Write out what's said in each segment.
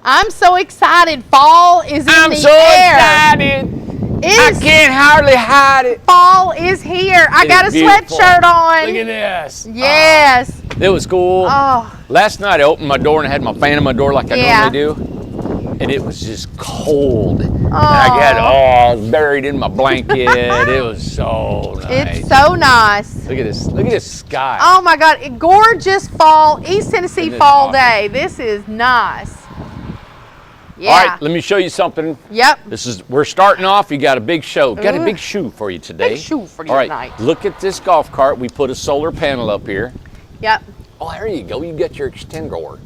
I'm so excited. Fall is in the air. I'm so excited. I can't hardly hide it. Fall is here. I got a sweatshirt on. Look at this. Yes. It was cool. Oh. Last night I opened my door and I had my fan in my door like I normally do. And it was just cold. And I was buried in my blanket. It was so nice. It's so nice. Look at this. Look at this sky. Oh my God. gorgeous fall, East Tennessee fall day. This is nice. Yeah. All right, let me show you something. Yep. We're starting off. You got a big show. Got a big shoe for you today. Big shoe for you All right, tonight. look at this golf cart. We put a solar panel up here. Yep. Oh, there you go. You got your extender.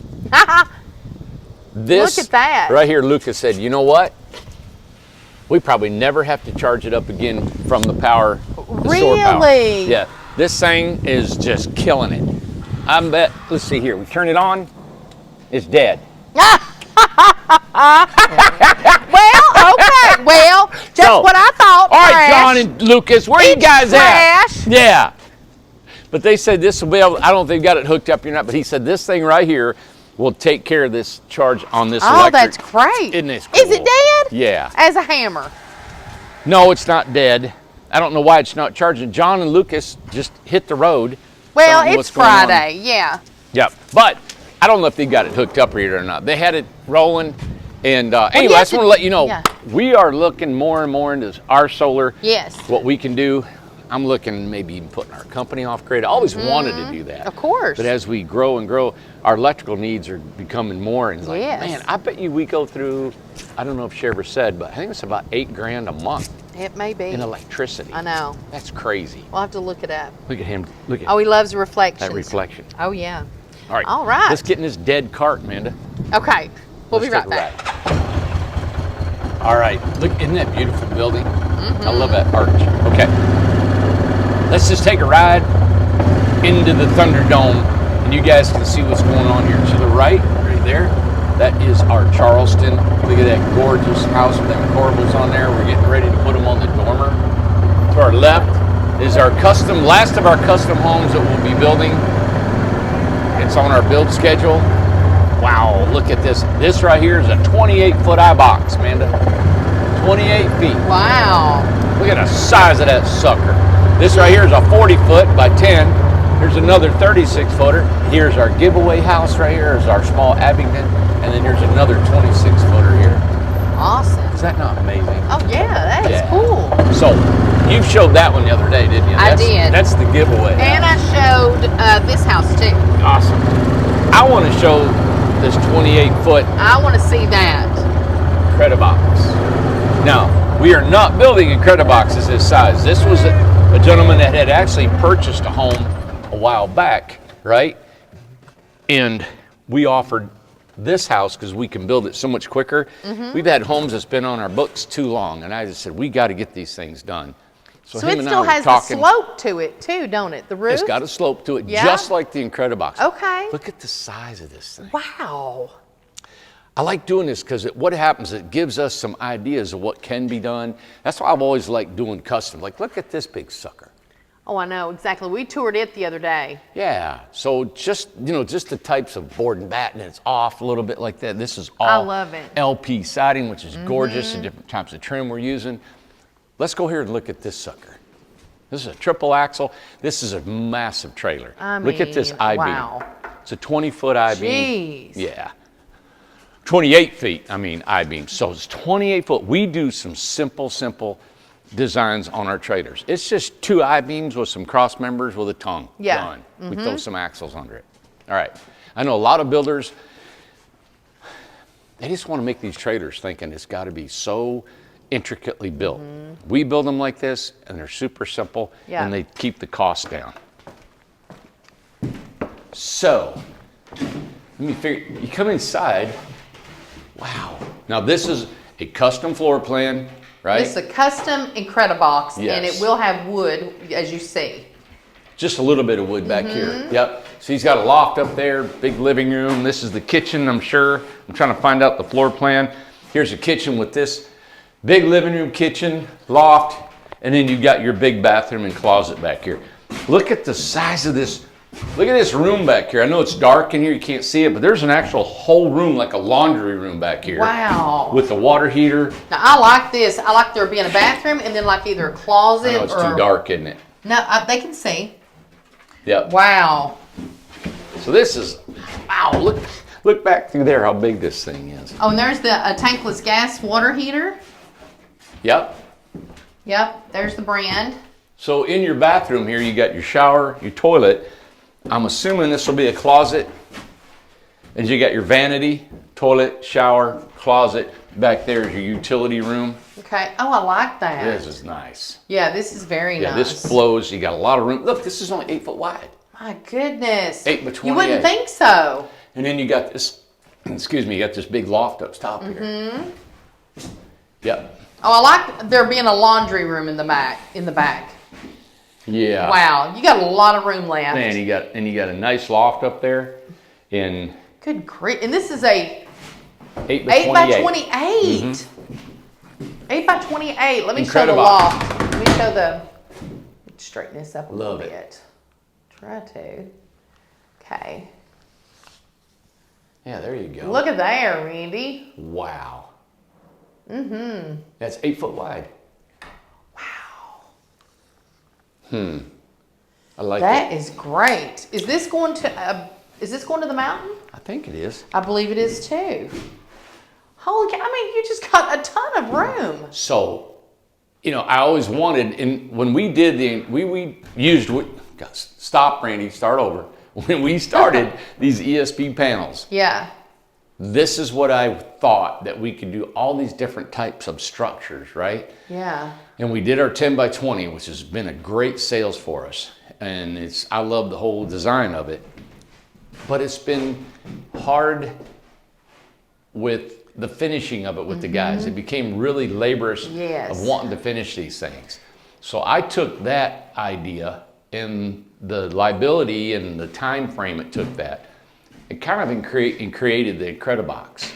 Look at that. Right here, Lucas said, you know what? We probably never have to charge it up again from the power. Solar power. Really? Yeah. This thing is just killing it. I bet. Let's see here. We turn it on. It's dead. Well, okay. Well, just what I thought. All right, John and Lucas, where you guys at? Yeah. But they said this will be able, I don't know if they've got it hooked up or not, but he said this thing right here will take care of this charge on this electric. Oh, that's great. Isn't this cool? Is it dead? Yeah. As a hammer? No, it's not dead. I don't know why it's not charging. John and Lucas just hit the road. Well, it's Friday, yeah. Yep. But I don't know if they got it hooked up here or not. They had it rolling. And anyway, I just want to let you know, we are looking more and more into our solar. Yes. What we can do. I'm looking maybe even putting our company off grid. I always wanted to do that. Of course. But as we grow and grow, our electrical needs are becoming more. And it's like, man, I bet you we go through, I don't know if she ever said, but I think it's about $8,000 a month. It may be. In electricity. I know. That's crazy. We'll have to look it up. Look at him. Look at he loves reflections. that reflection. Oh, yeah. All right. All right. Let's get in this dead cart, Amanda. Okay. We'll be right back. All right. Look, isn't that beautiful building? I love that arch. Okay. Let's just take a ride into the Thunderdome, and you guys can see what's going on here. To the right there, that is our Charleston. Look at that gorgeous house with them corbels on there. We're getting ready to put them on the dormer. To our left is our last of our custom homes that we'll be building. It's on our build schedule. Wow, look at this. This right here is a 28-foot I-box, Amanda. 28 feet. Wow. Look at the size of that sucker. This right here is a 40-foot by 10. Here's another 36-footer. Here's our giveaway house right here. Is our small Abingdon. And then here's another 26-footer here. Awesome. Is that not amazing? Oh, yeah, that is cool. So, you showed that one the other day, didn't you? I did. That's the giveaway. And I showed this house, too. Awesome. I want to show this 28-foot. I want to see that. Credibox. Now, we are not building Crediboxes this size. This was a gentleman that had actually purchased a home a while back, right? And we offered this house because we can build it so much quicker. We've had homes that's been on our books too long, and I just said, we got to get these things done. So it still has the slope to it too, don't it? The roof? It's got a slope to it, just like the Incredibox. Okay. Look at the size of this thing. Wow. I like doing this because what happens, it gives us some ideas of what can be done. That's why I've always liked doing custom. Like, look at this big sucker. Oh, I know, exactly. We toured it the other day. Yeah, so just the types of board and batten, it's off a little bit like that. This is all I love it. LP siding, which is gorgeous, and different types of trim we're using. Let's go here and look at this sucker. This is a triple axle. This is a massive trailer. Look at this I-beam. Wow. It's a 20-foot I-beam. Jeez. Yeah. 28 feet, I-beam. So it's 28 foot. We do some simple designs on our trailers. It's just two I-beams with some cross members with a tongue. Yeah. Done. We throw some axles under it. All right. I know a lot of builders, they just want to make these trailers thinking it's got to be so intricately built. We build them like this, and they're super simple, and they keep the cost down. So, let me figure, you come inside, wow. Now this is a custom floor plan, right? This is a custom Incredibox, and it will have wood, as you see. Just a little bit of wood back here. Yep. So he's got a loft up there, big living room. This is the kitchen, I'm sure. I'm trying to find out the floor plan. Here's a kitchen with this big living room, kitchen, loft, and then you've got your big bathroom and closet back here. Look at the size of this Look at this room back here. I know it's dark in here, you can't see it, but there's an actual whole room, like a laundry room back here. Wow. With the water heater. Now, I like this. I like there being a bathroom and then like either a closet I know it's too dark, isn't it? No, they can see. Yep. Wow. So this is, wow, look back through there how big this thing is. Oh, and there's the tankless gas water heater. Yep. Yep, there's the brand. So in your bathroom here, you got your shower, your toilet. I'm assuming this will be a closet. And you got your vanity, toilet, shower, closet. Back there is your utility room. Okay. Oh, I like that. This is nice. Yeah, this is very nice. Yeah, this flows. You got a lot of room. Look, this is only 8 foot wide. My goodness. 8 by 28. You wouldn't think so. And then you got this, excuse me, you got this big loft up top here. Mm-hmm. Yep. Oh, I like there being a laundry room in the back. Yeah. Wow, you got a lot of room left. Man, you got a nice loft up there. In good grief. And this is a 8 by 28. 28. Mm-hmm. 8 by 28. Let me show the Incredible. loft. Let me show the. Straighten this up a little Love it. bit. Try to. Okay. Yeah, there you go. Look at there, Randy. Wow. Mm-hmm. That's 8 foot wide. Wow. I like That it. is great. Is this going to the mountain? I think it is. I believe it is too. Holy cow, I mean, you just got a ton of room. So, you know, I always wanted, and when we did we used, stop Randy, start over. When we started these ESP panels, Yeah. this is what I thought, that we could do all these different types of structures, right? Yeah. And we did our 10 by 20, which has been a great sales for us. And I love the whole design of it. But it's been hard with the finishing of it with the guys. It became really laborious of wanting to finish these things. So I took that idea and the liability and the time frame it took that, and kind of created the Incredibox,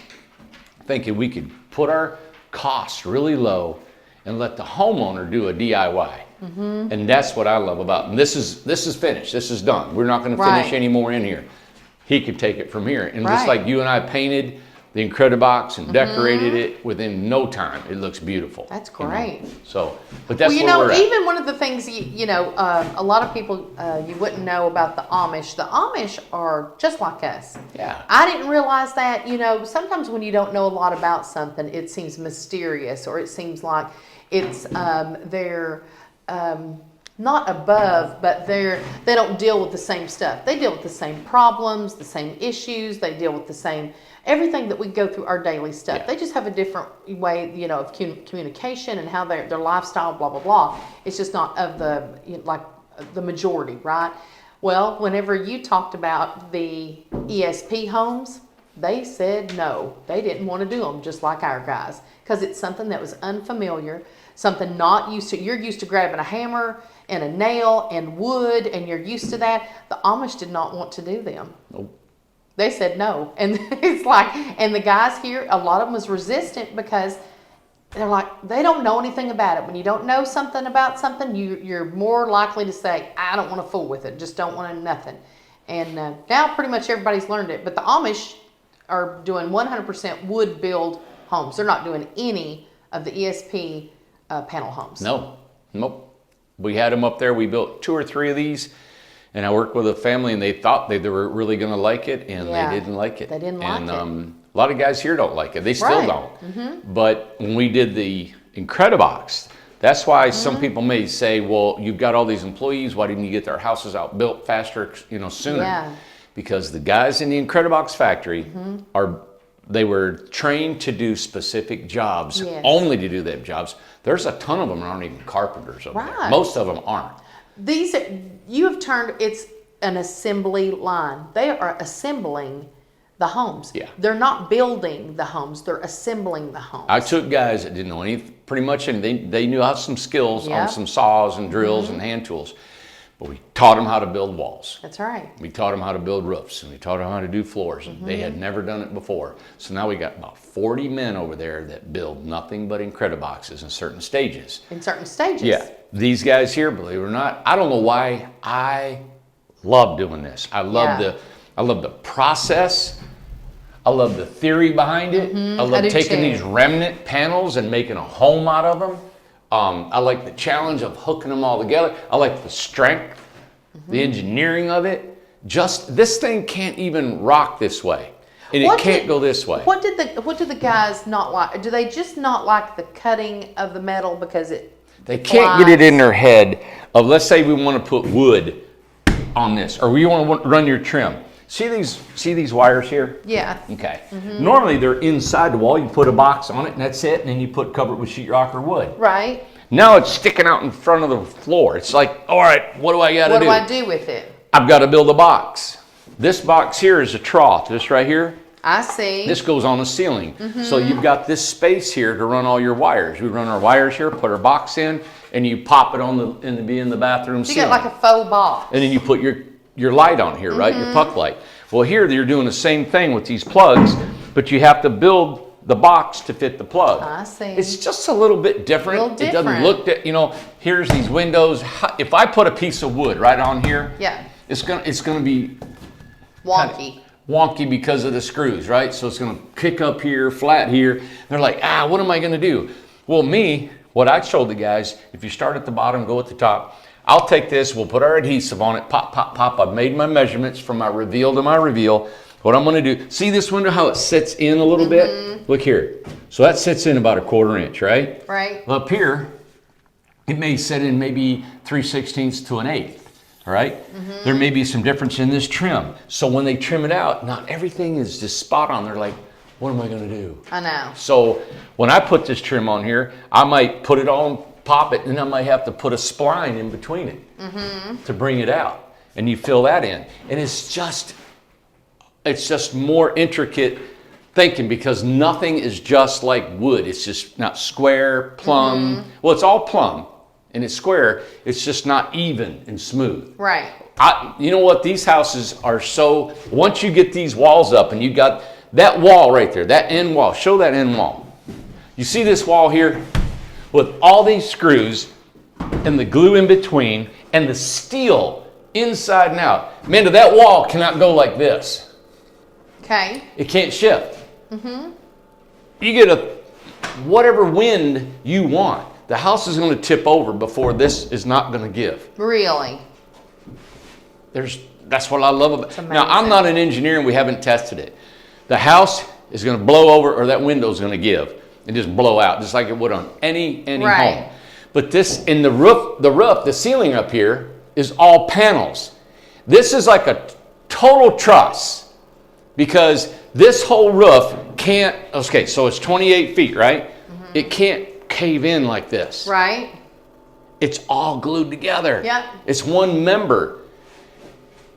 thinking we could put our costs really low and let the homeowner do a DIY. And that's what I love about it. And this is finished. This is done. We're not going to finish any more in here. He could take it from here. And just like you and I painted the Incredibox and decorated it within no time, it looks beautiful. That's great. You know? So, but that's well, where we're at. even one of the things, a lot of people, you wouldn't know about the Amish. The Amish are just like us. Yeah. I didn't realize that, sometimes when you don't know a lot about something, it seems mysterious, or it seems like it's, they're not above, but they don't deal with the same stuff. They deal with the same problems, the same issues. They deal with the same everything that we go through our daily stuff. Yeah. They just have a different way, of communication and how their lifestyle, blah blah blah. It's just not of the majority, right? Well, whenever you talked about the ESP homes, they said no. They didn't want to do them, just like our guys, because it's something that was unfamiliar, something not used to. You're used to grabbing a hammer and a nail and wood, and you're used to that. The Amish did not want to do them. Nope. They said no. And it's like, and the guys here, a lot of them was resistant because they're like, they don't know anything about it. When you don't know something about something, you're more likely to say, I don't want to fool with it. Just don't want to nothing. And now pretty much everybody's learned it. But the Amish are doing 100% wood build homes. They're not doing any of the ESP panel homes. No, nope. We had them up there. We built 2 or 3 of these, and I worked with a family, and they thought they were really going to like it, and they didn't like it. They didn't like it. And a lot of guys here don't like it. They still don't. But when we did the Incredibox, that's why some people may say, well, you've got all these employees. Why didn't you get their houses out built faster, sooner? Yeah. Because the guys in the Incredibox factory they were trained to do specific jobs, only to do them jobs. There's a ton of them that aren't even carpenters over there. Most of them aren't. These you have turned, it's an assembly line. They are assembling the homes. Yeah. They're not building the homes, they're assembling the homes. I took guys that didn't know pretty much anything. They knew how some skills on some saws and drills and hand tools. But we taught them how to build walls. That's right. We taught them how to build roofs, and we taught them how to do floors. And they had never done it before. So now we got about 40 men over there that build nothing but Incrediboxes in certain stages. In certain stages. Yeah. These guys here, believe it or not, I don't know why I love doing this. I love the process. I love the theory behind it. I love taking these remnant panels and making a home out of them. I like the challenge of hooking them all together. I like the strength, the engineering of it. Just this thing can't even rock this way, and it can't go this way. What did the guys not like? Do they just not like the cutting of the metal because they can't get it in their head of, let's say we want to put wood on this, or we want to run your trim. See these wires here? Yeah. Okay. Normally they're inside the wall. You put a box on it, and that's it. And then you cover it with sheetrock or wood. Right. Now it's sticking out in front of the floor. It's like, all right, what do I got to do? What do I do with it? I've got to build a box. This box here is a trough. This right here. I see. This goes on the ceiling. So you've got this space here to run all your wires. We run our wires here, put our box in, and you pop it in the bathroom ceiling. You got like a faux box. And then you put your light on here, right? Your puck light. Well, here you're doing the same thing with these plugs, but you have to build the box to fit the plug. I see. It's just a little bit different. It doesn't look that, here's these windows. If I put a piece of wood right on here, it's gonna be wonky. Wonky because of the screws, right? So it's gonna kick up here, flat here. They're like, what am I gonna do? Well, what I showed the guys, if you start at the bottom, go at the top, I'll take this, we'll put our adhesive on it, pop, pop, pop. I've made my measurements from my reveal to my reveal. What I'm gonna do, see this window, how it sits in a little bit? Look here. So that sits in about a 1/4 inch, right? Right. Up here, it may sit in maybe 3/16 to an 1/8, all right? There may be some difference in this trim. So when they trim it out, not everything is just spot on. They're like, what am I gonna do? I know. So when I put this trim on here, I might put it on, pop it, and I might have to put a spline in between it to bring it out. And you fill that in. And it's just more intricate thinking, because nothing is just like wood. It's just not square, plumb. Well, it's all plumb and it's square. It's just not even and smooth. Right. You know what? These houses are so, once you get these walls up and you got that wall right there, that end wall, show that end wall. You see this wall here with all these screws and the glue in between and the steel inside and out. Amanda, that wall cannot go like this. Okay. It can't shift. You get whatever wind you want, the house is going to tip over before this is not going to give. Really? That's what I love about it. Now, I'm not an engineer and we haven't tested it. The house is going to blow over, or that window is going to give and just blow out, just like it would on any home. But this, in the roof, the ceiling up here is all panels. This is like a total truss, because this whole roof can't, okay, so it's 28 feet, right? It can't cave in like this. Right. It's all glued together. Yeah. It's one member.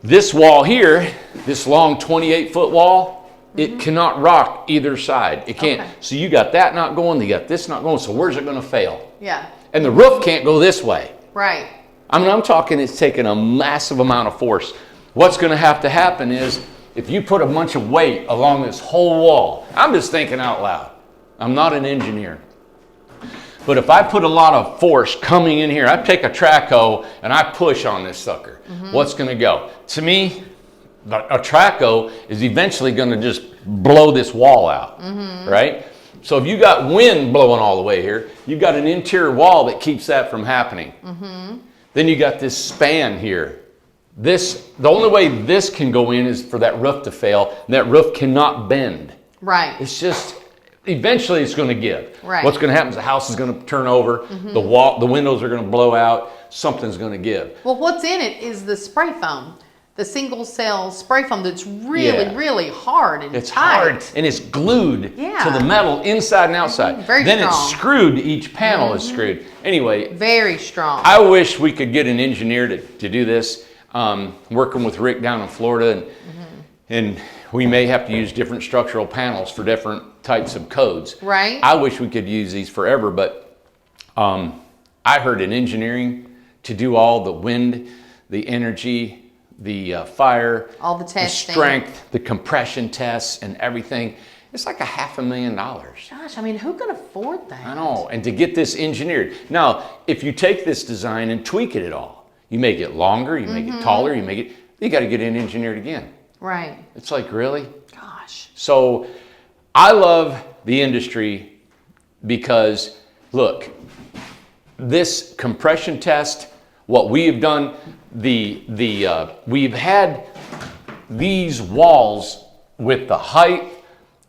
This wall here, this long 28-foot wall, it cannot rock either side. It can't. Okay. So you got that not going, you got this not going, so where's it going to fail? Yeah. And the roof can't go this way. Right. I mean, I'm talking it's taking a massive amount of force. What's going to happen is, if you put a bunch of weight along this whole wall, I'm just thinking out loud. I'm not an engineer. But if I put a lot of force coming in here, I take a track hoe and I push on this sucker, what's going to go? To me, a track hoe is eventually going to just blow this wall out, right? So if you got wind blowing all the way here, you've got an interior wall that keeps that from happening. Then you got this span here. The only way this can go in is for that roof to fail, and that roof cannot bend. Right. It's just, eventually it's going to give. Right. What's going to happen is the house is going to turn over, the windows are going to blow out, something's going to give. Well, what's in it is the spray foam, the single cell spray foam that's really, really hard and it's tight. Hard, and it's glued to the metal inside and outside. Very then strong. It's screwed, each panel is screwed. Anyway. Very strong. I wish we could get an engineer to do this. Working with Rick down in Florida, and we may have to use different structural panels for different types of codes. Right. I wish we could use these forever, but I heard in engineering to do all the wind, the energy, the fire, all the testing, the strength, the compression tests, and everything. It's like $500,000. Gosh, I mean, who can afford that? I know, and to get this engineered. Now, if you take this design and tweak it at all, you make it longer, you make it taller, you make it, you got to get it engineered again. Right. It's like, really? Gosh. So I love the industry because, look, this compression test, what we have done, we've had these walls with the height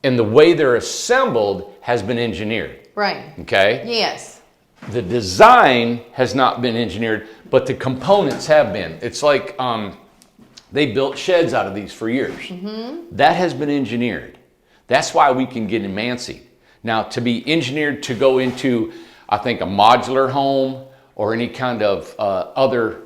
and the way they're assembled has been engineered. Right. Okay? Yes. The design has not been engineered, but the components have been. It's like they built sheds out of these for years. Mm-hmm. That has been engineered. That's why we can get emancipated. Now, to be engineered to go into, I think, a modular home or any kind of other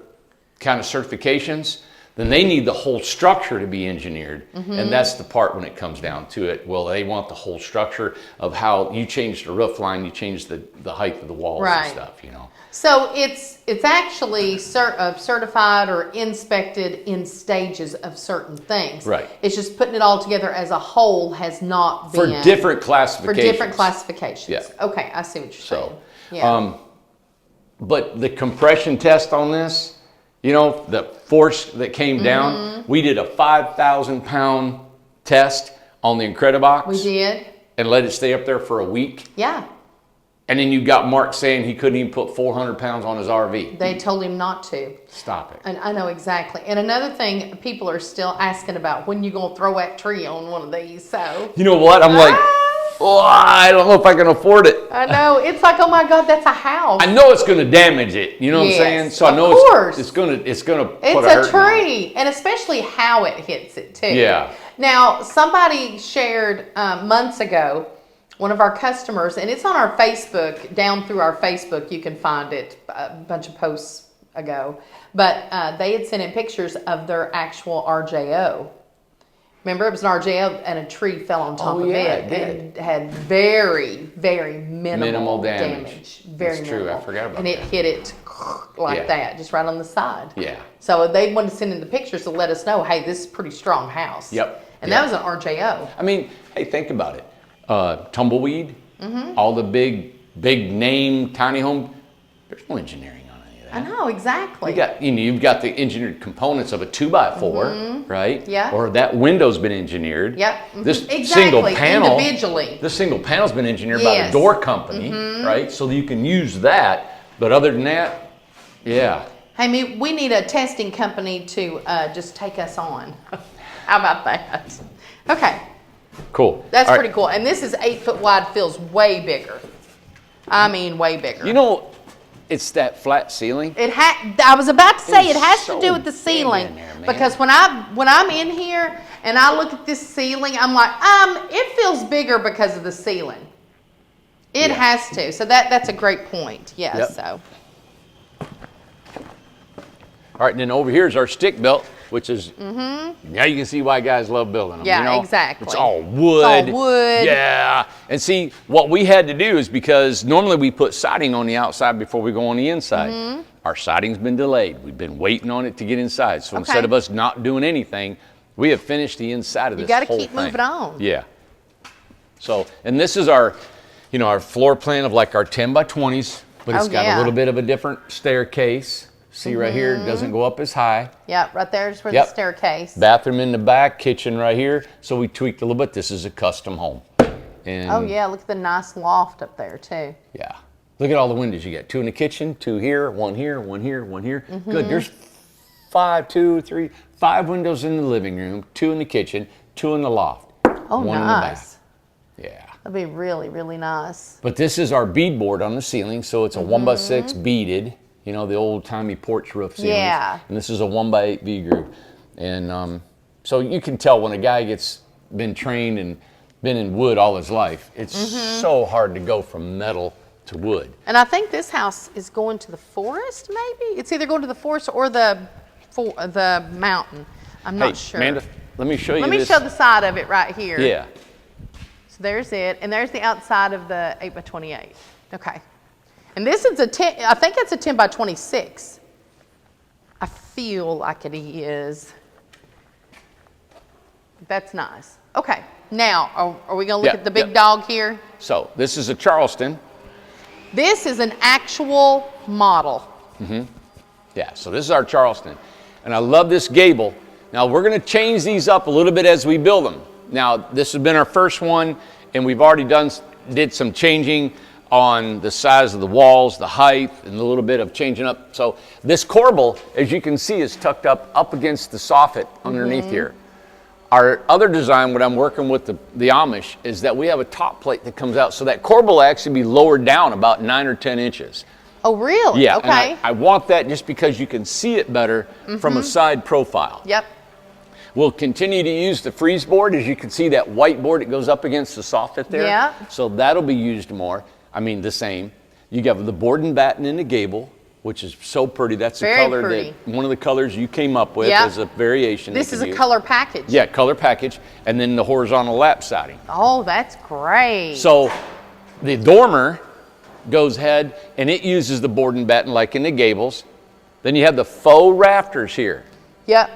kind of certifications, then they need the whole structure to be engineered. Mm-hmm. And that's the part when it comes down to it. Well, they want the whole structure of how you change the roof line, you change the height of the walls and stuff, you know. So it's actually certified or inspected in stages of certain things. Right. It's just putting it all together as a whole has not been. For different classifications. For different classifications. Yeah. Okay, I see what you're saying. Yeah. But the compression test on this, you know, the force that came down, we did a 5,000 pound test on the Incredibox. We did. And let it stay up there for a week. Yeah. And then you got Mark saying he couldn't even put 400 pounds on his RV. They told him not to. Stop it. And I know exactly. And another thing, people are still asking about when you gonna throw that tree on one of these. So you know what? I'm like, oh, I don't know if I can afford it. I know. It's like, oh my God, that's a house. I know it's going to damage it. You know what I'm saying? So I know it's going to put it's a tree, and especially how it hits it too. Yeah. Now, somebody shared months ago, one of our customers, and it's on our Facebook, down through our Facebook, you can find it, a bunch of posts ago, but they had sent in pictures of their actual RJO. Remember, it was an RJO and a tree fell on top of it and had very, very minimal damage. Very That's minimal. true. I forgot about that. And it hit it like that, just right on the side. Yeah. So they wanted to send in the pictures to let us know, hey, this is a pretty strong house. Yep. And that was an RJO. I mean, hey, think about it. Tumbleweed, all the big name tiny home, there's no engineering on any of that. I know, exactly. You've got the engineered components of a 2x4, right? Yeah. Or that window's been engineered. Yep. This exactly. single panel, individually. This single panel's been engineered by the door company, right? So that you can use that. But other than that, yeah. Hey, we need a testing company to just take us on. How about that? Okay. Cool. That's pretty cool. And this is 8 foot wide, feels way bigger. I mean, way bigger. You know, it's that flat ceiling. I was about to say it has so to do with the ceiling in there, man. because when I'm in here and I look at this ceiling, I'm like, it feels bigger because of the ceiling. It has to. So that's a great point. Yeah. Yep. So. All right, and then over here is our stick belt, which is now you can see why guys love building them. Yeah, you know? exactly. It's all wood. It's all wood. Yeah, and see what we had to do is because normally we put siding on the outside before we go on the inside. Our siding's been delayed. We've been waiting on it to get inside. So instead of us not doing anything, we have finished the inside of this whole thing. You got to keep moving on. Yeah. So, and this is our, our floor plan of like our 10 by 20s, but it's got a little bit of a different staircase. See right here, it doesn't go up as high. Yeah, right there's where the staircase. Bathroom in the back, kitchen right here. So we tweaked a little bit. This is a custom home. And oh yeah, look at the nice loft up there too. Yeah. Look at all the windows you got. 2 in the kitchen, 2 here, 1 here, 1 here, 1 here. Good. There's 5 windows in the living room, 2 in the kitchen, 2 in the loft. Oh, 1 nice. in the back. Yeah. That'd be really, really nice. But this is our bead board on the ceiling, so it's a 1x6 beaded. You know, the old-timey porch roof ceilings. Yeah. And this is a 1x8 V-groove. And so you can tell when a guy been trained and been in wood all his life, it's so hard to go from metal to wood. And I think this house is going to the forest, maybe? It's either going to the forest or the mountain. I'm not sure. Amanda, let me show you this. Let me show the side of it right here. Yeah. So there's it. And there's the outside of the 8 by 28. Okay. And this is I think it's a 10 by 26. I feel like it is. That's nice. Okay, now, are we going to look at the big dog here? So, this is a Charleston. This is an actual model. Yeah, so this is our Charleston. And I love this gable Now we're going to change these up a little bit as we build them. Now this has been our first one, and we've already did some changing on the size of the walls, the height, and a little bit of changing up. So this corbel, as you can see, is tucked up against the soffit underneath here. Our other design, what I'm working with the Amish, is that we have a top plate that comes out, so that corbel will actually be lowered down about 9 or 10 inches. Oh, really? Yeah, Okay. and I want that just because you can see it better from a side profile. Yep. We'll continue to use the freeze board. As you can see, that white board that goes up against the soffit there. Yeah. So that'll be used more. I mean, the same. You got the board and batten in the gable, which is so pretty. That's the Very color pretty. that one of the colors you came up with Yep. as a variation. This you is can a use. color package. Yeah, color package, and then the horizontal lap siding. Oh, that's great. So the dormer goes ahead and it uses the board and batten like in the gables. Then you have the faux rafters here Yep.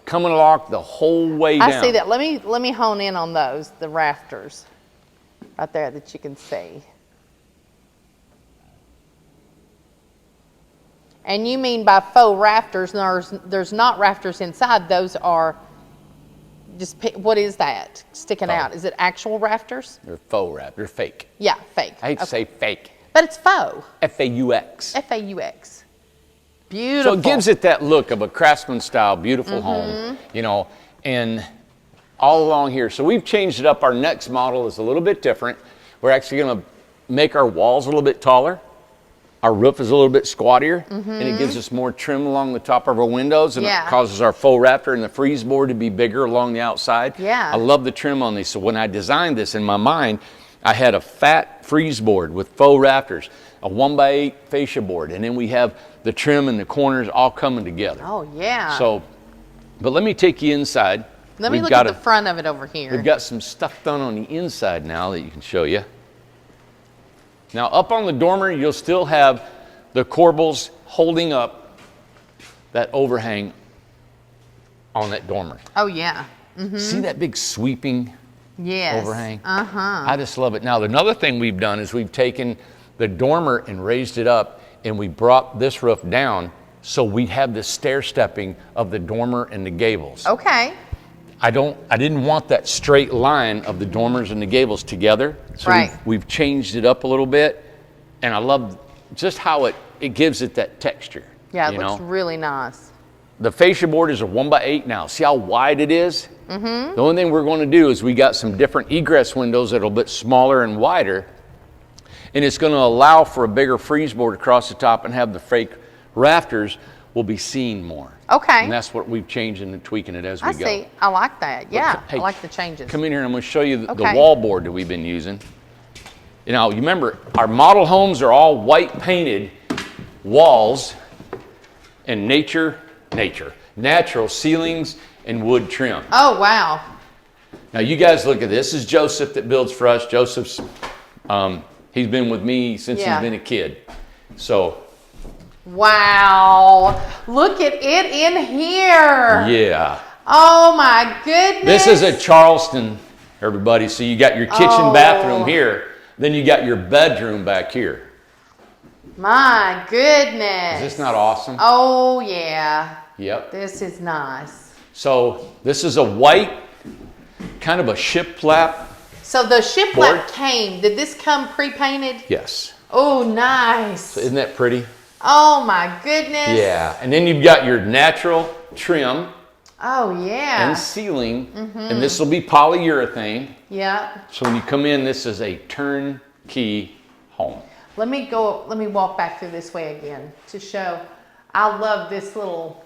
coming along the whole way down. I see that. Let me hone in on those, the rafters right there that you can see. And you mean by faux rafters, there's not rafters inside. Those are just, what is that sticking out? Is it actual rafters? They're faux rafters. They're fake. Yeah, fake. I hate to say fake. But it's faux. F-A-U-X. F-A-U-X. Beautiful. So it gives it that look of a craftsman style, beautiful home, you know, and all along here. So we've changed it up. Our next model is a little bit different. We're actually going to make our walls a little bit taller. Our roof is a little bit squattier, and it gives us more trim along the top of our windows, and it causes our faux rafter and the freeze board to be bigger along the outside. Yeah. I love the trim on these. So when I designed this in my mind, I had a fat freeze board with faux rafters, a 1x8 fascia board, and then we have the trim and the corners all coming together. Oh, yeah. So, but let me take you inside. Let me We've look got at the front of it over here. We've got some stuff done on the inside now that you can show you. Now up on the dormer, you'll still have the corbels holding up that overhang on that dormer. Oh, yeah. See that big sweeping Yes. overhang? Uh-huh. I just love it. Now another thing we've done is we've taken the dormer and raised it up, and we brought this roof down so we have the stair stepping of the dormer and the gables. Okay. I didn't want that straight line of the dormers and the gables together. So Right. we've changed it up a little bit, and I love just how it gives it that texture. Yeah, it you looks know? really nice. The fascia board is a 1x8 now. See how wide it is? The only thing we're going to do is we got some different egress windows that are a bit smaller and wider, and it's going to allow for a bigger freeze board across the top and have the fake rafters will be seen more. Okay. And that's what we've changed and tweaking it as we I go. see. I like that. Yeah, Hey, I like the changes. Come in here and I'm going to show you the Okay. wall board that we've been using. You know, you remember our model homes are all white painted walls and natural ceilings and wood trim. Oh, wow. Now you guys look at this. This is Joseph that builds for us. Joseph's, he's been with me since Yeah. he's been a kid. So Wow. Look at it in here. yeah. Oh, my goodness. This is a Charleston, everybody. So you got your kitchen bathroom here. Then you got your bedroom back here. My goodness. Is this not awesome? Oh, yeah. Yep. This is nice. So this is a white, kind of a shiplap. So the shiplap Board? came. Did this come pre-painted? Yes. Oh, nice. Isn't that pretty? Oh, my goodness. Yeah. And then you've got your natural trim Oh, yeah. and ceiling. And this will be polyurethane. Yeah. So when you come in, this is a turnkey home. Let me walk back through this way again to show. I love this little,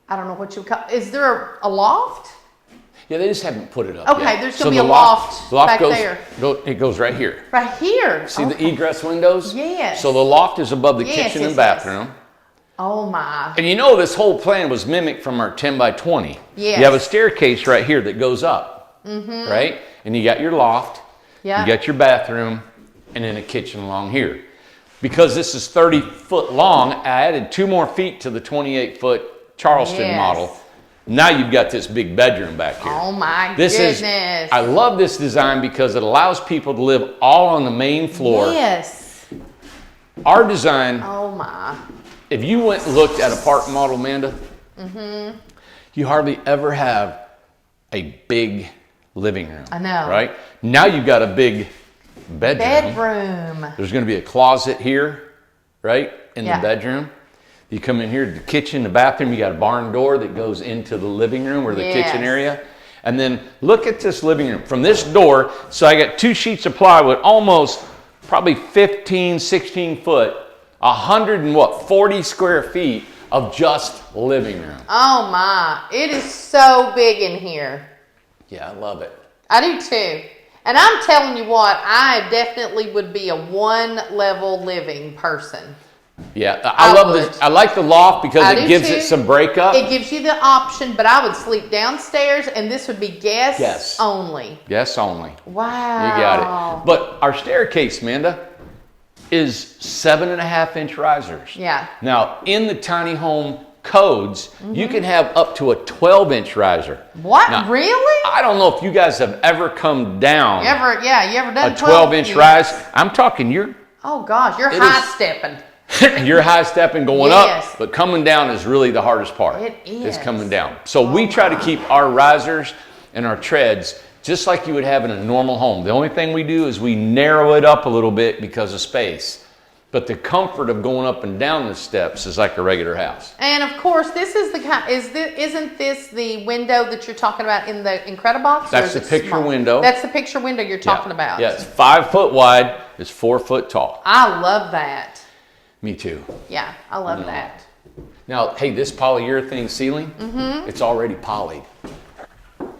I don't know what you would call, is there a loft? Yeah, they just haven't put it up Okay, yet. there's gonna be the a loft back goes, there. It goes right here. Right here. See the egress windows? Yes. So the loft is above the Yes, kitchen yes, and bathroom. Oh my. And you know this whole plan was mimicked from our 10 by 20. Yes. You have a staircase right here that goes up, right? And you got your loft, Yeah. you got your bathroom, and then a kitchen along here. Because this is 30 foot long, I added 2 more feet to the 28-foot Charleston Yes. model. Now you've got this big bedroom back here. Oh my This goodness. I love this design because it allows people to live all on the main floor. Yes. Our design, Oh my. if you went and looked at a park model, Amanda, You hardly ever have a big living room. I know. Right? Now you've got a big bedroom. There's going to be a closet here, right? In the bedroom. You come in here, the kitchen, the bathroom, you got a barn door that goes into the living room or the kitchen area. And then look at this living room. From this door, so I got 2 sheets of plywood, almost probably 15, 16 foot, 140 square feet of just living room. Oh my, it is so big in here. Yeah, I love it. I do too. And I'm telling you what, I definitely would be a one-level living person. Yeah, I love this. I like the loft because it gives it some breakup. It gives you the option, but I would sleep downstairs, and this would be guests only. Guests only. Wow. You got it. But our staircase, Amanda, is 7.5-inch risers. Yeah. Now, in the tiny home codes, you can have up to a 12-inch riser. What? Now, really? I don't know if you guys have ever come down. You ever done a 12-inch rise? I'm talking Oh gosh, you're high stepping. You're high stepping going up, but coming down is really the hardest part. It is. It's coming down. So we try to keep our risers and our treads just like you would have in a normal home. The only thing we do is we narrow it up a little bit because of space. But the comfort of going up and down the steps is like a regular house. And of course, this is isn't this the window that you're talking about in the Incredibox? That's the picture window. That's the picture window you're talking about. Yeah, it's 5 foot wide. It's 4 foot tall. I love that. Me too. Yeah, I love that. Now, hey, this polyurethane ceiling, it's already polyed.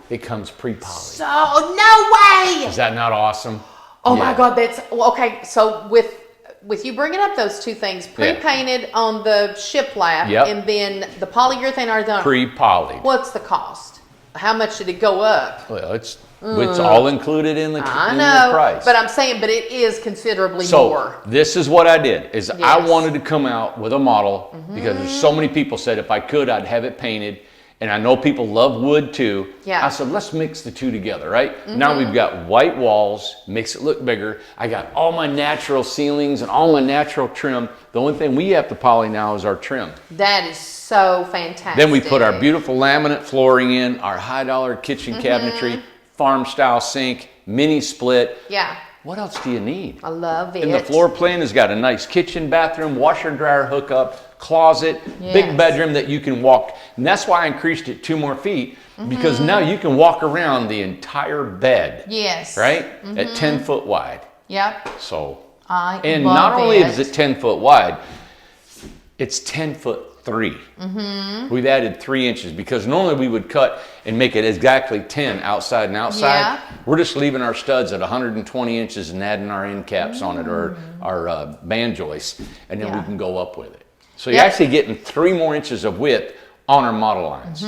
It comes pre-polyed. So, no way! Is that not awesome? Oh my God, that's, okay, so with you bringing up those two things, pre-painted on the shiplap, and then the polyurethane already done. Pre-polyed. What's the cost? How much did it go up? Well, it's all included in the price. But I'm saying, but it is considerably more. So this is what I did, is I wanted to come out with a model because there's so many people said if I could, I'd have it painted. And I know people love wood too. Yeah. I said, let's mix the two together, right? Now we've got white walls, makes it look bigger. I got all my natural ceilings and all my natural trim. The only thing we have to poly now is our trim. That is so fantastic. Then we put our beautiful laminate flooring in, our high dollar kitchen cabinetry, farm style sink, mini split. Yeah. What else do you need? I love it. And the floor plan has got a nice kitchen, bathroom, washer, dryer hookup, closet, big bedroom that you can walk. And that's why I increased it 2 more feet because now you can walk around the entire bed. Yes. Right? At 10 foot wide. Yep. So, and not only is it 10 foot wide, it's 10 foot 3. We've added 3 inches because normally we would cut and make it exactly 10 outside and outside. Yeah. We're just leaving our studs at 120 inches and adding our end caps on it or our band joists, and then we can go up with it. So you're actually getting 3 more inches of width on our model lines.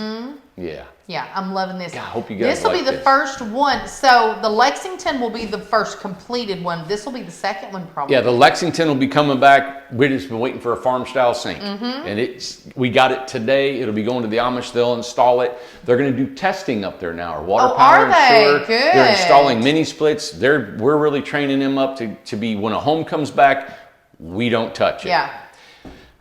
Yeah. Yeah, I'm loving this. God, I hope you guys This will like be the this. first one. So the Lexington will be the first completed one. This will be the second one probably. Yeah, the Lexington will be coming back. We've just been waiting for a farm style sink. And we got it today. It'll be going to the Amish. They'll install it. They're going to do testing up there now. Our water power are they? sewer. Good. They're installing mini splits. We're really training them up to be, when a home comes back, we don't touch it. Yeah.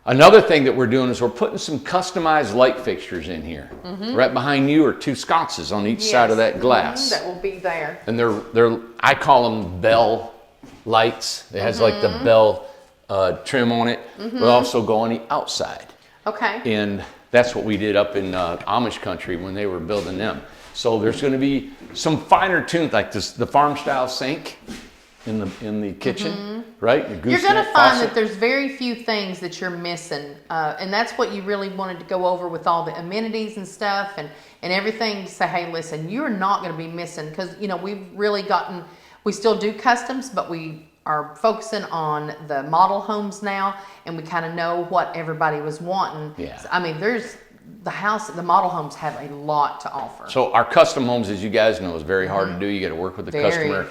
Another thing that we're doing is we're putting some customized light fixtures in here. Right behind you are 2 sconces on each side of that glass. That will be there. And they're I call them bell lights. It has like the bell trim on it. But also go on the outside. Okay. And that's what we did up in Amish country when they were building them. So there's going to be some finer tunes like this, the farm style sink in the kitchen, right? You're going to find that there's very few things that you're missing. And that's what you really wanted to go over with all the amenities and stuff and everything. To say, hey, listen, you're not going to be missing because, we've really we still do customs, but we are focusing on the model homes now, and we kind of know what everybody was wanting. Yeah. So, I mean, the model homes have a lot to offer. So our custom homes, as you guys know, is very hard to do. You got to work with the customer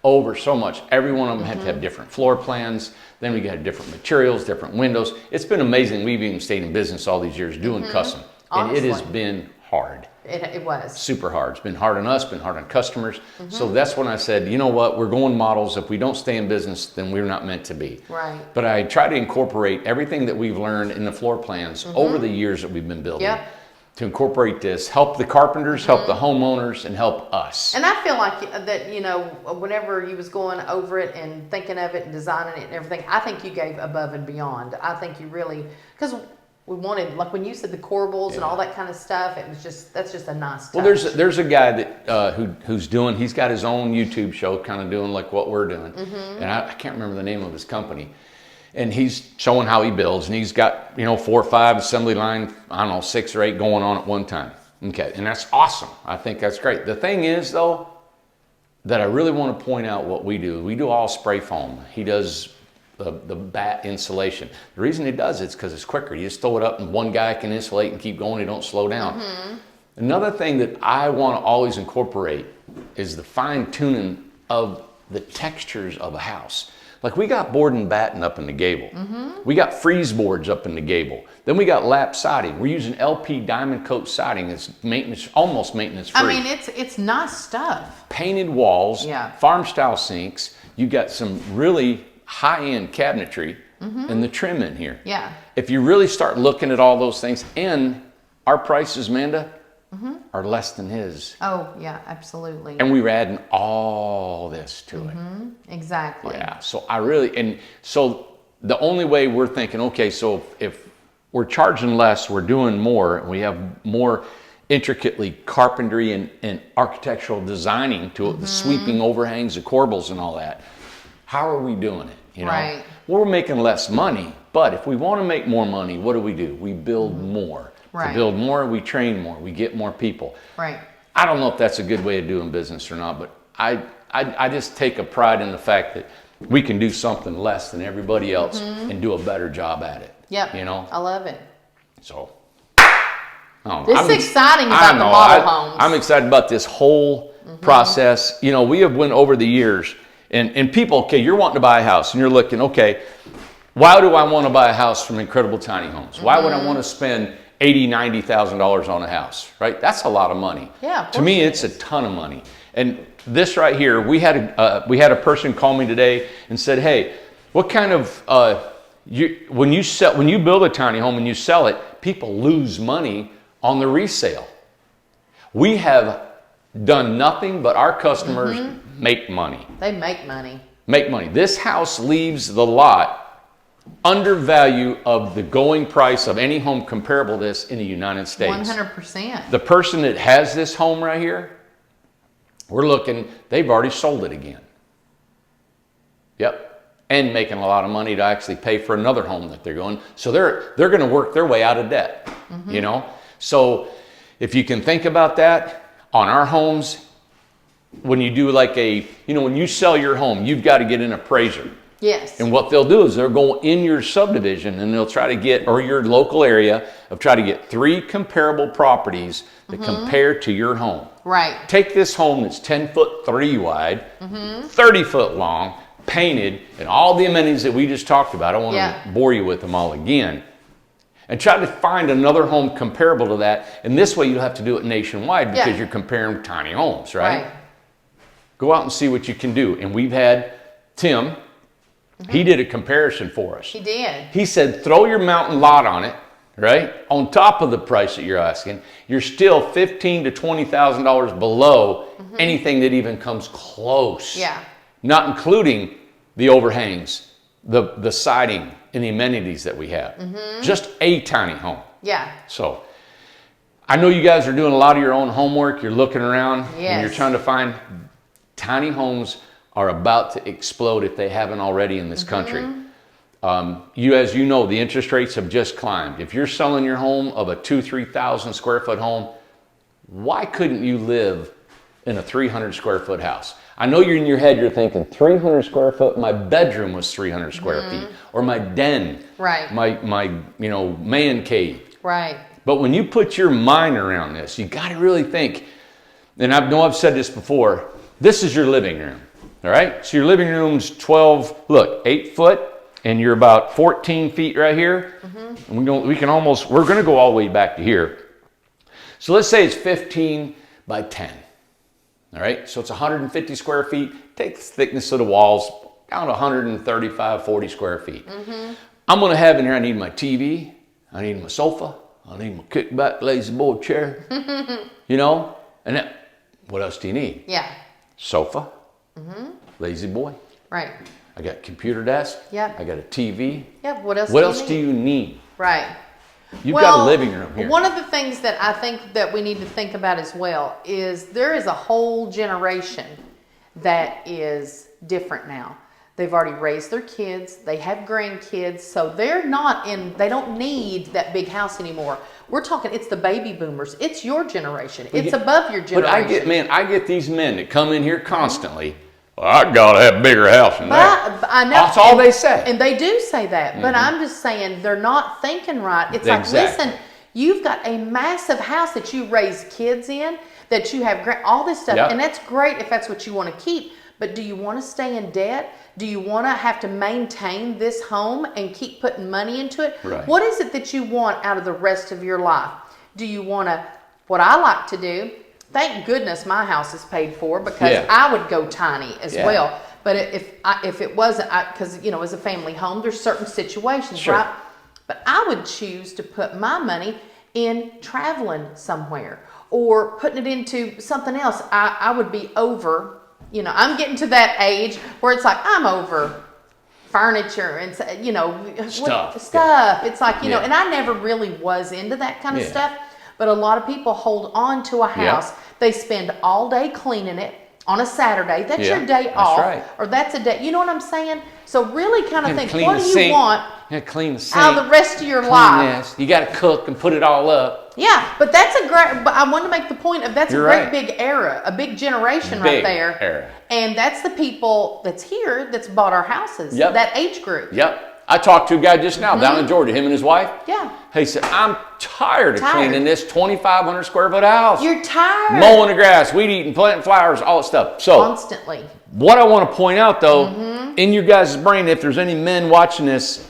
over so much. Every one of them had to have different floor plans. Then we got different materials, different windows. It's been amazing. We've even stayed in business all these years doing custom. Honestly. And it has been hard. It was. Super hard. It's been hard on us, been hard on customers. So that's when I said, you know what, we're going models. If we don't stay in business, then we're not meant to be. Right. But I try to incorporate everything that we've learned in the floor plans over the years that we've been building. Yep. to incorporate this, help the carpenters, help the homeowners, and help us. And I feel like that, you know, whenever you was going over it and thinking of it and designing it and everything, I think you gave above and beyond. I think you really, because we wanted, like when you said the corbels and all that kind of stuff, it was just, that's just a nice touch. Well, there's a guy that who's doing, he's got his own YouTube show, kind of doing like what we're doing. And I can't remember the name of his company. And he's showing how he builds, and he's got, you know, 4 or 5 assembly line, I don't know, 6 or 8 going on at one time. Okay, and that's awesome. I think that's great. The thing is, though, that I really want to point out what we do. We do all spray foam. He does the bat insulation. The reason he does it's because it's quicker. You just throw it up, and one guy can insulate and keep going. He don't slow down. Another thing that I want to always incorporate is the fine tuning of the textures of a house. Like we got board and batten up in the gable. We got freeze boards up in the gable. Then we got lap siding. We're using LP diamond coat siding. It's maintenance, almost maintenance free. I mean, it's nice stuff. Painted walls, Yeah. farm style sinks. You got some really high end cabinetry and the trim in here. Yeah. If you really start looking at all those things, and our prices, Amanda, are less than his. Oh, yeah, absolutely. And we were adding all this to it. Exactly. Yeah, so I really, and so the only way we're thinking, okay, so if we're charging less, we're doing more, and we have more intricately carpentry and architectural designing to it, the sweeping overhangs, the corbels and all that, how are we doing it? You know, Right. well, we're making less money, but if we want to make more money, what do? We build more. Right. To build more, we train more, we get more people. Right. I don't know if that's a good way of doing business or not, but I just take a pride in the fact that we can do something less than everybody else and do a better job at it. Yep. You know? I love it. So. This is exciting about the model homes. I'm excited about this whole process. You know, we have went over the years and people, okay, you're wanting to buy a house and you're looking, okay, why do I want to buy a house from Incredible Tiny Homes? Why would I want to spend $80,000, $90,000 on a house, right? That's a lot of money. Yeah, of to me, it's a ton of money. And this right here, we had a person call me today and said, "Hey, what kind of when you build a tiny home and you sell it, people lose money on the resale. We have done nothing but our customers make money. They make money. Make money. This house leaves the lot under value of the going price of any home comparable to this in the United States. 100%. The person that has this home right here, we're looking, they've already sold it again. Yep. And making a lot of money to actually pay for another home that they're going. So they're going to work their way out of debt, you know? So if you can think about that on our homes, when you do like when you sell your home, you've got to get an appraiser. Yes. And what they'll do is they'll go in your subdivision and they'll try to get, or your local area, of try to get 3 comparable properties that compare to your home. Right. Take this home that's 10'3" wide, 30 foot long, painted, and all the amenities that we just talked about. I don't want to bore you with them all again. And try to find another home comparable to that. And this way you'll have to do it nationwide because you're comparing tiny homes, right? Go out and see what you can do. And we've had Tim, he did a comparison for us. He did. He said, throw your mountain lot on it, right? On top of the price that you're asking, you're still $15,000 to $20,000 below anything that even comes close. Yeah. Not including the overhangs, the siding, and the amenities that we have. Just a tiny home. Yeah. So I know you guys are doing a lot of your own homework. You're looking around and you're trying to find tiny homes are about to explode if they haven't already in this country. As you know, the interest rates have just climbed. If you're selling your home of a 2,000-3,000 square foot home, why couldn't you live in a 300 square foot house? I know you're in your head, you're thinking 300 square foot, my bedroom was 300 square feet, or my den, my man cave. Right. But when you put your mind around this, you got to really think, and I've said this before, this is your living room, all right? So your living room's 8 foot, and you're about 14 feet right here. And we're going to go all the way back to here. So let's say it's 15 by 10. All right, so it's 150 square feet. Take the thickness of the walls down to 135, 40 square feet. I'm going to have in here, I need my TV, I need my sofa, I need my kickback lazy boy chair. You know? And then, what else do you need? Yeah. Sofa. Lazy boy. Right. I got computer desk. Yep. I got a TV. Yep. What else? Do you need? Right. You've got a living room here. One of the things that I think that we need to think about as well is there is a whole generation that is different now. They've already raised their kids. They have grandkids. So they don't need that big house anymore. We're talking, it's the baby boomers. It's your generation. It's above your generation. But I get these men that come in here constantly. Well, I gotta have a bigger house than that. I know. That's all they say. And they do say that. But I'm just saying they're not thinking right. It's like, listen, you've got a massive house that you raise kids in, that you have all this stuff. Yep. And that's great if that's what you want to keep. But do you want to stay in debt? Do you want to have to maintain this home and keep putting money into it? Right. What is it that you want out of the rest of your life? Do you want to, what I like to do, thank goodness my house is paid for, because I would go tiny as well. But if it wasn't, because, you know, as a family home, there's certain situations, right? But I would choose to put my money in traveling somewhere or putting it into something else. I would be over, you know, I'm getting to that age where it's like I'm over furniture and, you know, stuff. It's like, you know, and I never really was into that kind of stuff. But a lot of people hold on to a house. They spend all day cleaning it on a Saturday. That's your day off. Right. Or that's a day. You know what I'm saying? So really kind of think, what do you sink. want Clean the sink, out of the rest of your life? You got to cook and put it all up. Yeah, but that's a great, but I want to make the point of that's a great big era, a big generation right there. Era. And that's the people that's here that's bought our houses, that age group. Yep. I talked to a guy just now down in Georgia, him and his wife. Yeah. He said, I'm tired of cleaning this 2,500 square foot house. You're tired. Mowing the grass, weed eating, planting flowers, all that stuff. So constantly. What I want to point out though, in your guys' brain, if there's any men watching this,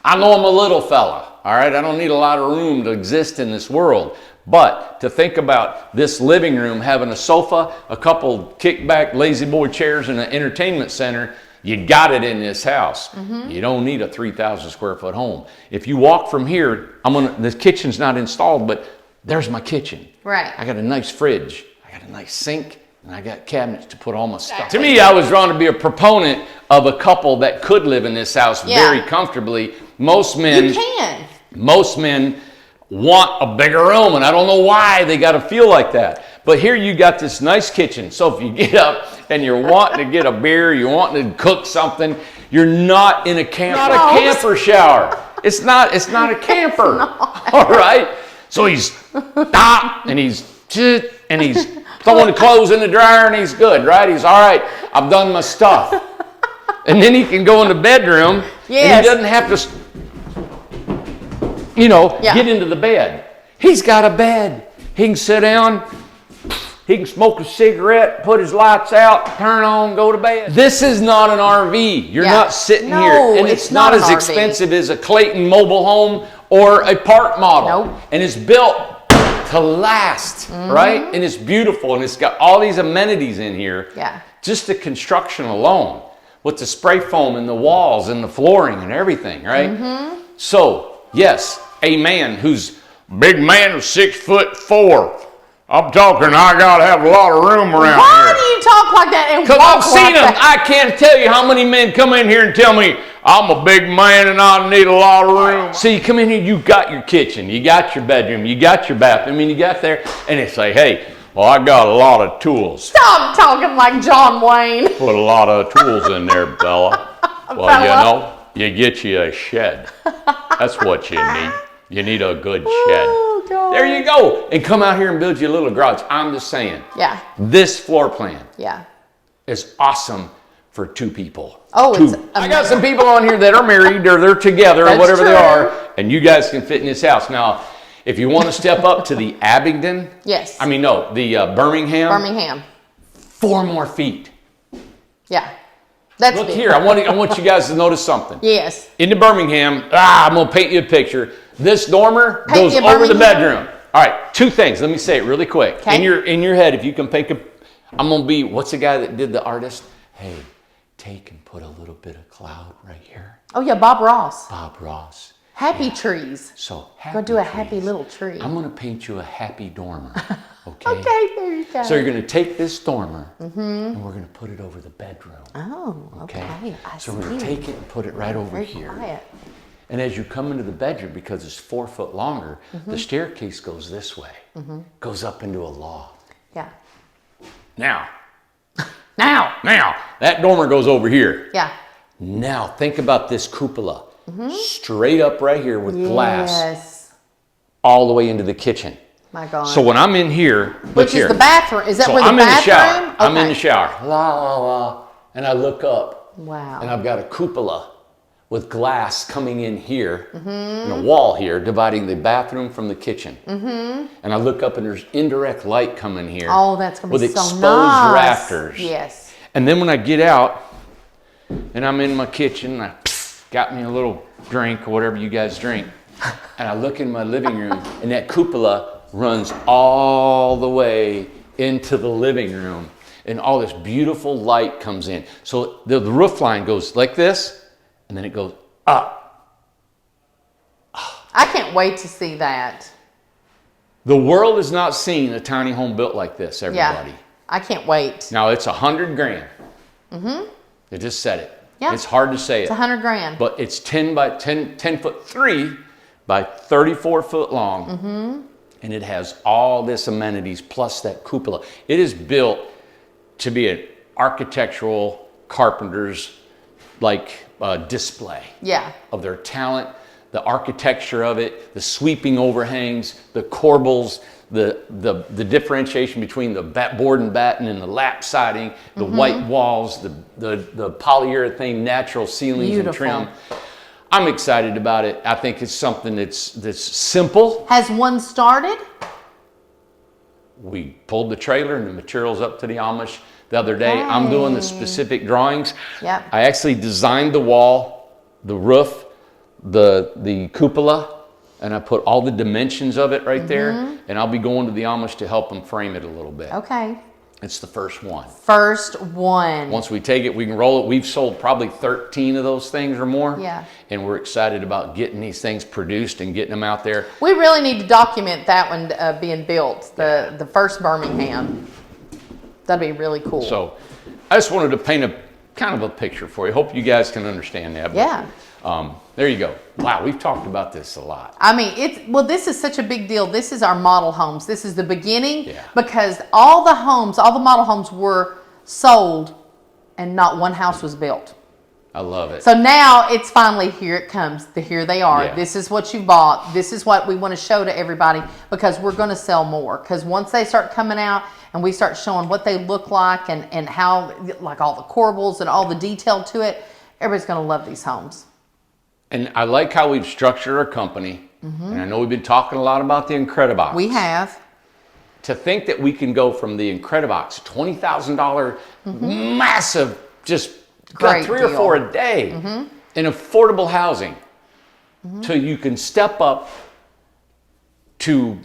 I know I'm a little fella, all right? I don't need a lot of room to exist in this world. But to think about this living room having a sofa, a couple kickback lazy boy chairs, and an entertainment center, you got it in this house. You don't need a 3,000 square foot home. If you walk from here, the kitchen's not installed, but there's my kitchen. Right. I got a nice fridge. I got a nice sink. And I got cabinets to put all my stuff. To me, I was drawn to be a proponent of a couple that could live in this house very comfortably. Most men want a bigger room, and I don't know why they got to feel like that. But here you got this nice kitchen. So if you get up and you're wanting to get a beer, you're wanting to cook something, you're not in a camper shower. It's not a camper. All right. So he's and he's throwing the clothes in the dryer, and he's good, right? He's all right. I've done my stuff. And then he can go in the bedroom, and he doesn't have to, get into the bed. He's got a bed. He can sit down. He can smoke a cigarette, put his lights out, turn on, go to bed. This is not an RV. You're not sitting here. And it's not as expensive as a Clayton mobile home or a park model. Nope. And it's built to last, right? And it's beautiful, and it's got all these amenities in here. Yeah. Just the construction alone, with the spray foam in the walls and the flooring and everything, right? So, yes, a man who's big man of 6'4". I'm talking, I gotta have a lot of room around here. Why do you talk like that and walk I've seen them. that? I can't tell you how many men come in here and tell me, I'm a big man and I need a lot of room. So you come in here, you got your kitchen, you got your bedroom, you got your bathroom, you got there, and they say, hey, well, I got a lot of tools. Stop talking like John Wayne. Put a lot of tools in there, Bella. Well, you get you a shed. That's what you need. You need a good shed. Oh, God. There you go. And come out here and build you a little garage. I'm just saying. Yeah. This floor plan Yeah. is awesome for two people. Oh, it's I got some people on here that are married or they're together or whatever they are, and you guys can fit in this house. Now, if you want to step up to the Abingdon, the Birmingham, 4 more feet. Yeah. That's Look big. here, I want you guys to notice something. Yes. In the Birmingham, I'm going to paint you a picture. This dormer goes over the bedroom. All right, 2 things. Let me say it really quick. Okay. In your head, if you can think of, I'm going to be, what's the guy that did the artist? Hey, take and put a little bit of cloud right here. Oh, yeah, Bob Ross. Bob Ross. Happy trees. So Go do a happy little tree. I'm going to paint you a happy dormer. Okay? Okay, there you go. So you're going to take this dormer and we're going to put it over the bedroom. Oh, okay. So we're going to take it and put it right over Very here. quiet. And as you come into the bedroom, because it's 4 foot longer, the staircase goes this way, goes up into a loft. Yeah. Now, that dormer goes over here. Yeah. Now, think about this cupola. Straight up right here with glass Yes. all the way into the kitchen. My God. So when I'm in here, look Which here. is the bathroom. Is that So where the I'm in the bathroom? shower. I'm in Okay. the shower. La, la, la. And I look up. Wow. And I've got a cupola with glass coming in here, and a wall here, dividing the bathroom from the kitchen. And I look up and there's indirect light coming here. Oh, that's going to be with so exposed nice. rafters. Yes. And then when I get out and I'm in my kitchen, I got me a little drink or whatever you guys drink, and I look in my living room and that cupola runs all the way into the living room and all this beautiful light comes in. So the roof line goes like this and then it goes up. I can't wait to see that. The world has not seen a tiny home built like this, everybody. Yeah. I can't wait. Now it's $100 grand. They just said it. Yeah. It's hard to say It's it. $100 grand. But it's 10 foot 3 by 34 foot long. And it has all this amenities plus that cupola. It is built to be an architectural carpenter's display Yeah. of their talent, the architecture of it, the sweeping overhangs, the corbels, the differentiation between the board and batten and the lap siding, the white walls, the polyurethane natural ceilings Beautiful. and trim. I'm excited about it. I think it's something that's simple. Has one started? We pulled the trailer and the materials up to the Amish the other day. I'm doing the specific drawings. Yep. I actually designed the wall, the roof, the cupola, and I put all the dimensions of it right there. And I'll be going to the Amish to help them frame it a little bit. Okay. It's the first one. First one. Once we take it, we can roll it. We've sold probably 13 of those things or more. Yeah. And we're excited about getting these things produced and getting them out there. We really need to document that one being built, the first Birmingham. That'd be really cool. So I just wanted to paint a kind of a picture for you. Hope you guys can understand that. But, yeah. there you go. Wow, we've talked about this a lot. I mean, this is such a big deal. This is our model homes. This is the beginning because all the model homes were sold and not one house was built. I love it. So now it's finally, here it comes. Here they are. Yeah. This is what you bought. This is what we want to show to everybody because we're going to sell more. Because once they start coming out and we start showing what they look like and how, like all the corbels and all the detail to it, everybody's going to love these homes. And I like how we've structured our company. And I know we've been talking a lot about the Incredibox. We have. To think that we can go from the Incredibox, $20,000 massive, just Great got 3 deal. or 4 a day in affordable housing, till you can step up to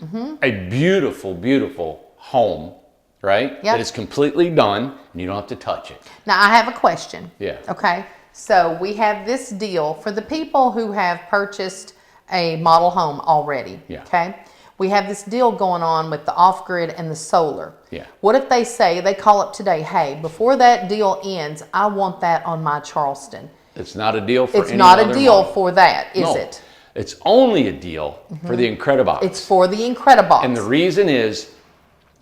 a beautiful, beautiful home, right? Yep. That is completely done and you don't have to touch it. Now, I have a question. Yeah. Okay. So we have this deal for the people who have purchased a model home already. Yeah. Okay. We have this deal going on with the off-grid and the solar. Yeah. What if they call up today, hey, before that deal ends, I want that on my Charleston. It's not a deal for It's any not other a deal model. for that, is No. it? It's only a deal for the Incredibox. It's for the Incredibox. And the reason is,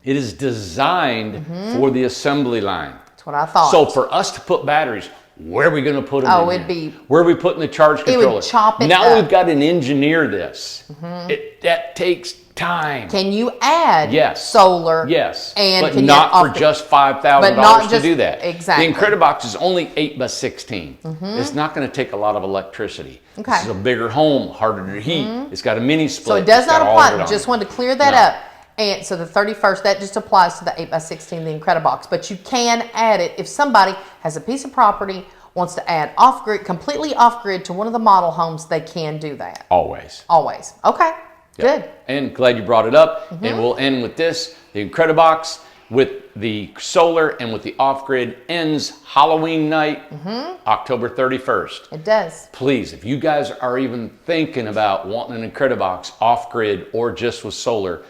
it is designed for the assembly line. That's what I thought. So for us to put batteries, where are we going to put them? Oh, in it'd here? be- Where are we putting the charge would controller? chop it now up. we've got to engineer this. That takes time. Can you add Yes. solar? Yes, And but can you not for off- just $5,000 But not to just- do that. exactly. The Incredibox is only 8 by 16. It's not going to take a lot of electricity. Okay. This is a bigger home, harder to heat. It's got a mini split. So it does It's got not all of apply. it on Just it. wanted to clear that No. up. And so the 31st, that just applies to the 8 by 16, the Incredibox. But you can add it if somebody has a piece of property, wants to add off-grid, completely off-grid to one of the model homes, they can do that. Always. Always. Okay. Yeah. Good. And glad you brought it up. And we'll end with this. The Incredibox, with the solar and with the off-grid ends Halloween night, October 31st. It does. Please, if you guys are even thinking about wanting an Incredibox off-grid or just with solar,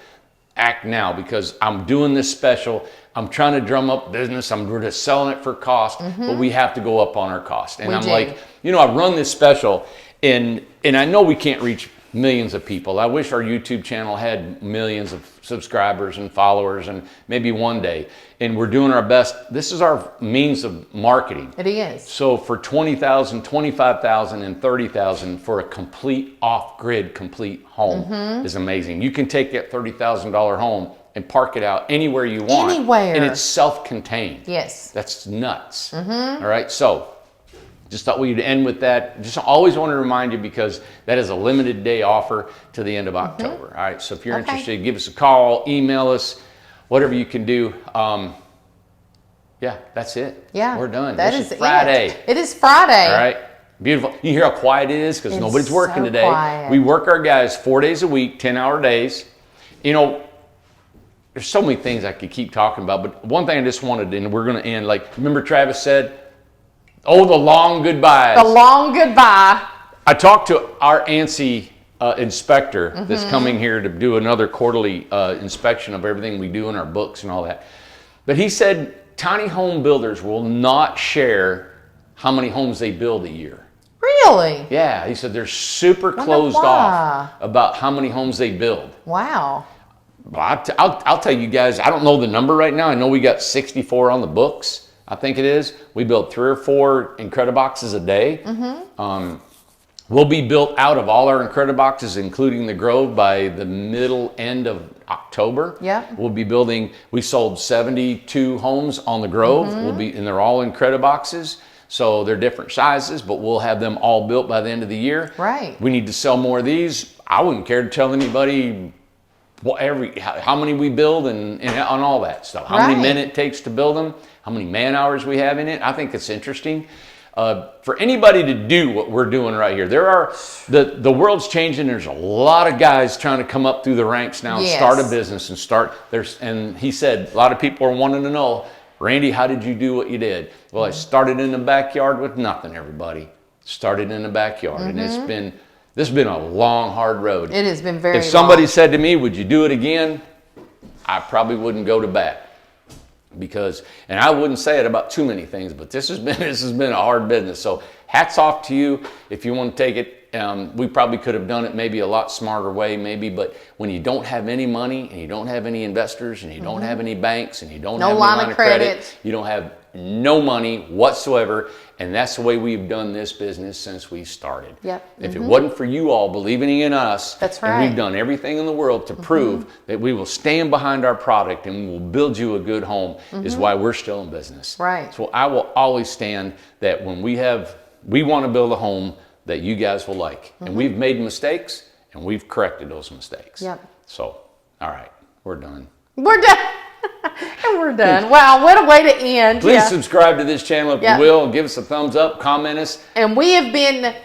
act now, because I'm doing this special. I'm trying to drum up business. We're just selling it for cost, but we have to go up on our cost. And I'm like, you know, I run this special, and I know we can't reach millions of people. I wish our YouTube channel had millions of subscribers and followers, and maybe one day. And we're doing our best. This is our means of marketing. It is. So for 20,000, 25,000, and 30,000 for a complete off-grid complete home is amazing. You can take that $30,000 home and park it out anywhere you want. Anywhere. And it's self-contained. Yes. That's nuts. All right, so just thought we'd end with that. Just always want to remind you, because that is a limited day offer to the end of October. All right, so if you're interested, give us a call, email us, whatever you can do. Yeah, that's it. Yeah, we're done. This is Friday. It is Friday. All right, beautiful. You hear how quiet it is, because nobody's working so today. quiet. We work our guys 4 days a week, 10-hour days. You know, there's so many things I could keep talking about, but one thing I just wanted, and we're going to end, like, remember Travis said, oh, the long goodbyes. The long goodbye. I talked to our ANSI inspector that's coming here to do another quarterly inspection of everything we do in our books and all that. But he said tiny home builders will not share how many homes they build a year. Really? Yeah, he said they're super closed off about how many homes they build. Wow. Well, I'll tell you guys, I don't know the number right now. I know we got 64 on the books. I think it is. We build 3 or 4 Incrediboxes a day. We'll be built out of all our Incrediboxes, including the Grove, by the middle end of October. Yeah. We'll be building. We sold 72 homes on the Grove. And they're all Incrediboxes. So they're different sizes, but we'll have them all built by the end of the year. Right. We need to sell more of these. I wouldn't care to tell anybody how many we build and on all that stuff. How many men it takes to build them, how many man hours we have in it. I think it's interesting. For anybody to do what we're doing right here, the world's changing. There's a lot of guys trying to come up through the ranks now and start a business and he said a lot of people are wanting to know, Randy, how did you do what you did? Well, I started in the backyard with nothing, everybody. Started in the backyard, and this has been a long, hard road. It has been very long. If somebody said to me, would you do it again? I probably wouldn't go to bat. And I wouldn't say it about too many things, but this has been a hard business. So hats off to you if you want to take it. We probably could have done it maybe a lot smarter way, but when you don't have any money and you don't have any investors and you don't have any banks and you don't have any line of credit, you don't have no money whatsoever. And that's the way we've done this business since we started. Yep. If it wasn't for you all believing in us, that's right. And we've done everything in the world to prove that we will stand behind our product and we will build you a good home, is why we're still in business. Right. So I will always stand that when we want to build a home that you guys will like. And we've made mistakes and we've corrected those mistakes. Yep. So, all right, we're done. We're done. And we're done. Wow, what a way to end. Please subscribe to this channel if you will. Give us a thumbs up, comment us. And we have been,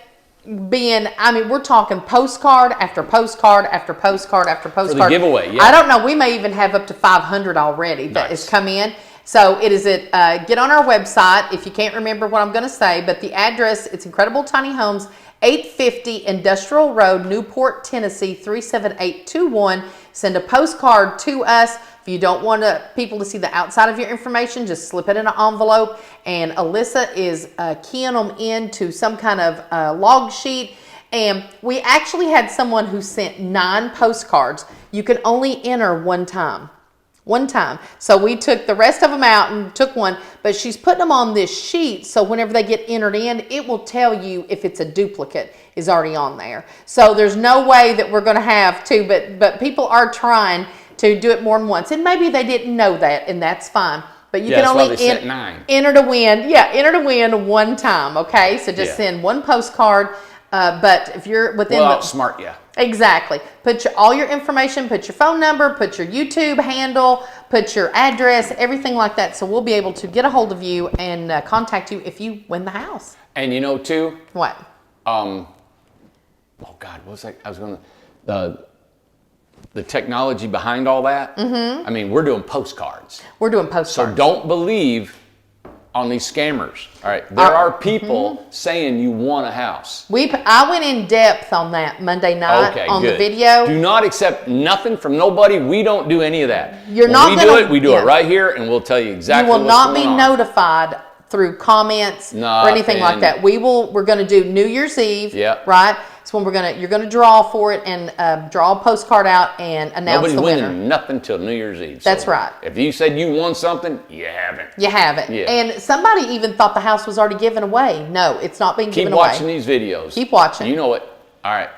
we're talking postcard after postcard after postcard after postcard. For the giveaway, yeah. I don't know, we may even have up to 500 already that has come in. So it is get on our website if you can't remember what I'm going to say, but the address, it's Incredible Tiny Homes, 850 Industrial Road, Newport, Tennessee, 37821. Send a postcard to us. If you don't want people to see the outside of your information, just slip it in an envelope. And Alyssa is keying them into some kind of log sheet. And we actually had someone who sent 9 postcards. You can only enter one time. So we took the rest of them out and took one, but she's putting them on this sheet, so whenever they get entered in, it will tell you if it's a duplicate is already on there. So there's no way that we're going to have to, but people are trying to do it more than once, and maybe they didn't know that, and that's fine. But you can only enter to win. Yeah, enter to win one time. Okay, so just send one postcard. But if you're within outsmart you. Exactly. Put all your information, put your phone number, put your YouTube handle, put your address, everything like that. So we'll be able to get a hold of you and contact you if you win the house. And you know, too. What? Oh God, what was that? I was going to. the technology behind all that. I mean, we're doing postcards. We're doing postcards. So don't believe on these scammers. All right, there are people saying you want a house. I went in depth on that Monday night on the video. Do not accept nothing from nobody. We don't do any of that. You're not when we do it, we do it right here, and we'll tell you exactly what's going on. You will not be notified through comments or anything like that. We're going to do New Year's Eve, right? So when you're gonna draw for it and draw a postcard out and announce the winner. Nobody's winning nothing till New Year's Eve. That's right. If you said you won something, you haven't. You haven't. Yeah. And somebody even thought the house was already given away. No, it's not being given away. Keep watching these videos. Keep watching. You know it. All right.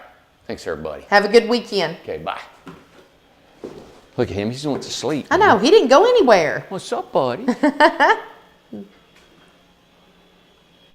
Thanks, everybody. Have a good weekend. Okay, bye. Look at him. He just went to sleep. I know. He didn't go anywhere. What's up, buddy?